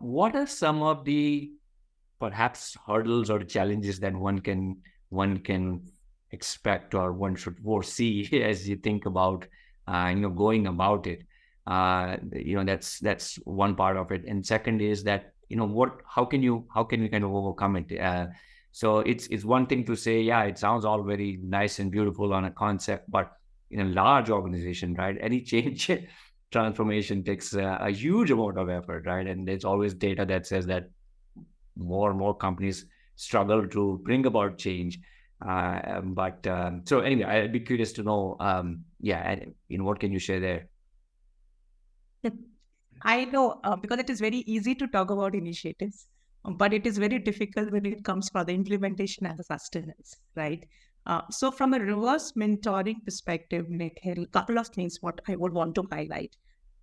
what are some of the perhaps hurdles or challenges that one can expect or one should foresee as you think about going about it? That's one part of it. And second is that how can you kind of overcome it? So it's one thing to say, yeah, it sounds all very nice and beautiful on a concept, but in a large organization, right, any change transformation takes a huge amount of effort, right? And there's always data that says that more and more companies struggle to bring about change. So anyway, I'd be curious to know, what can you share there? I know because it is very easy to talk about initiatives, but it is very difficult when it comes for the implementation and the sustenance, right? So from a reverse mentoring perspective, Nikhil, a couple of things what I would want to highlight.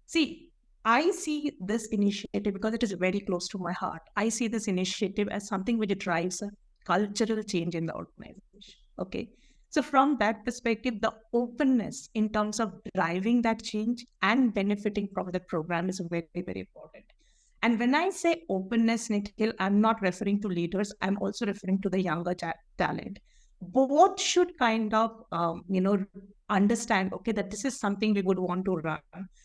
See, I see this initiative because it is very close to my heart. I see this initiative as something which drives a cultural change in the organization. Okay. So from that perspective, the openness in terms of driving that change and benefiting from the program is very, very important. And when I say openness, Nikhil, I'm not referring to leaders. I'm also referring to the younger talent. Both should kind of, understand, okay, that this is something we would want to run,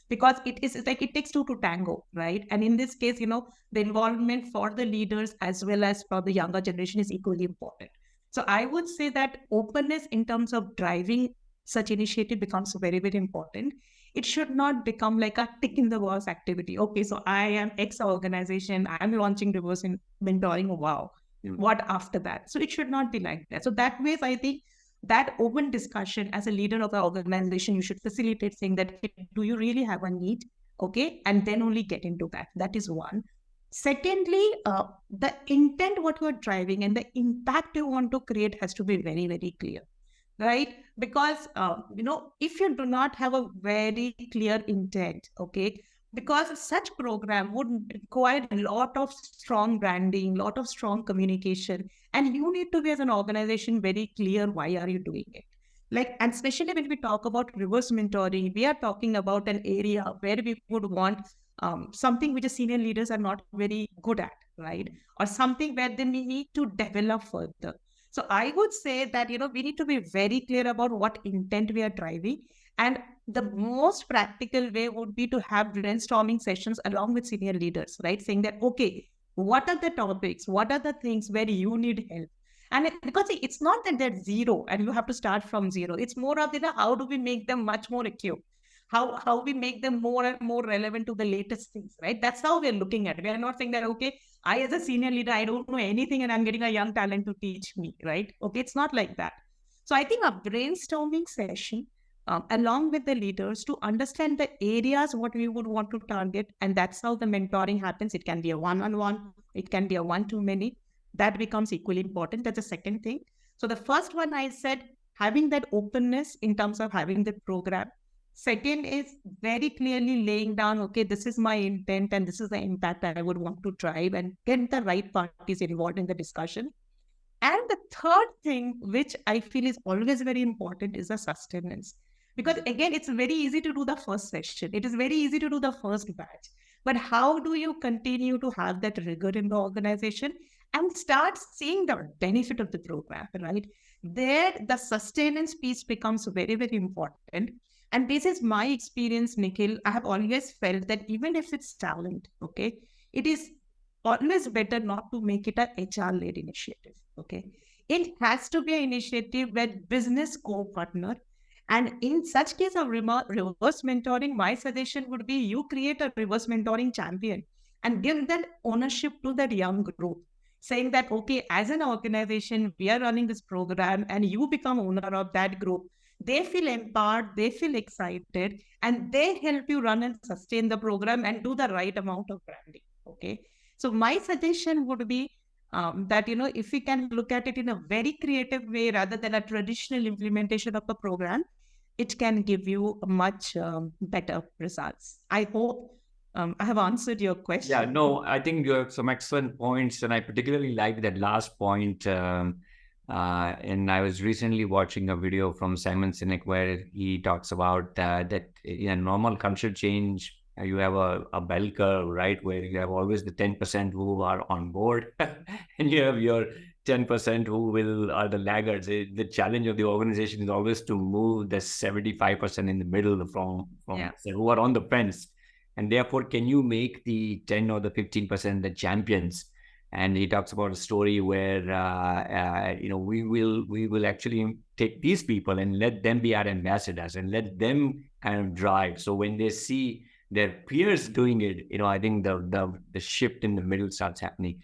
because it's like it takes two to tango, right? And in this case, the involvement for the leaders as well as for the younger generation is equally important. So I would say that openness in terms of driving such initiative becomes very, very important. It should not become like a tick in the box activity. Okay, so I am X organization, I'm launching reverse mentoring. Wow. What after that? So it should not be like that. So that way, I think that open discussion as a leader of the organization, you should facilitate saying that, do you really have a need? Okay. And then only get into that. That is one. Secondly, the intent, what you are driving and the impact you want to create has to be very, very clear, right? Because, if you do not have a very clear intent, okay, because such program would require a lot of strong branding, lot of strong communication, and you need to be as an organization very clear why are you doing it. And especially when we talk about reverse mentoring, we are talking about an area where we would want something which the senior leaders are not very good at, right? Or something where they may need to develop further. So I would say that, we need to be very clear about what intent we are driving. And the most practical way would be to have brainstorming sessions along with senior leaders, right? Saying that, okay, what are the topics? What are the things where you need help? And because it's not that they're zero and you have to start from zero. It's more of, how do we make them much more acute? How we make them more and more relevant to the latest things, right? That's how we're looking at it. We are not saying that, okay, I as a senior leader, I don't know anything and I'm getting a young talent to teach me, right? Okay, it's not like that. So I think a brainstorming session along with the leaders to understand the areas what we would want to target. And that's how the mentoring happens. It can be a one-on-one, it can be a one-to-many. That becomes equally important. That's the second thing. So the first one I said, having that openness in terms of having the program. Second is very clearly laying down, okay, this is my intent and this is the impact that I would want to drive, and get the right parties involved in the discussion. And the third thing, which I feel is always very important, is the sustenance. Because again, it's very easy to do the first session. It is very easy to do the first batch. But how do you continue to have that rigor in the organization and start seeing the benefit of the program, right? There, the sustenance piece becomes very, very important. And this is my experience, Nikhil. I have always felt that even if it's talent, okay, it is always better not to make it an HR-led initiative, okay? It has to be an initiative where business co-partner. And in such case of reverse mentoring, my suggestion would be you create a reverse mentoring champion and give that ownership to that young group, saying that, okay, as an organization, we are running this program and you become owner of that group. They feel empowered, they feel excited, and they help you run and sustain the program and do the right amount of branding, okay? So my suggestion would be that, if we can look at it in a very creative way rather than a traditional implementation of a program, it can give you a much better results. I hope I have answered your question. Yeah, no, I think you have some excellent points, and I particularly like that last point. And I was recently watching a video from Simon Sinek where he talks about that normal culture change You have a bell curve, right, where you have always the 10% who are on board, and you have your 10% who will are the laggards. The challenge of the organization is always to move the 75% in the middle from Yeah. who are on the fence, and therefore, can you make the 10 or the 15% the champions? And he talks about a story where we will actually take these people and let them be our ambassadors and let them kind of drive. So when they see their peers doing it, I think the shift in the middle starts happening.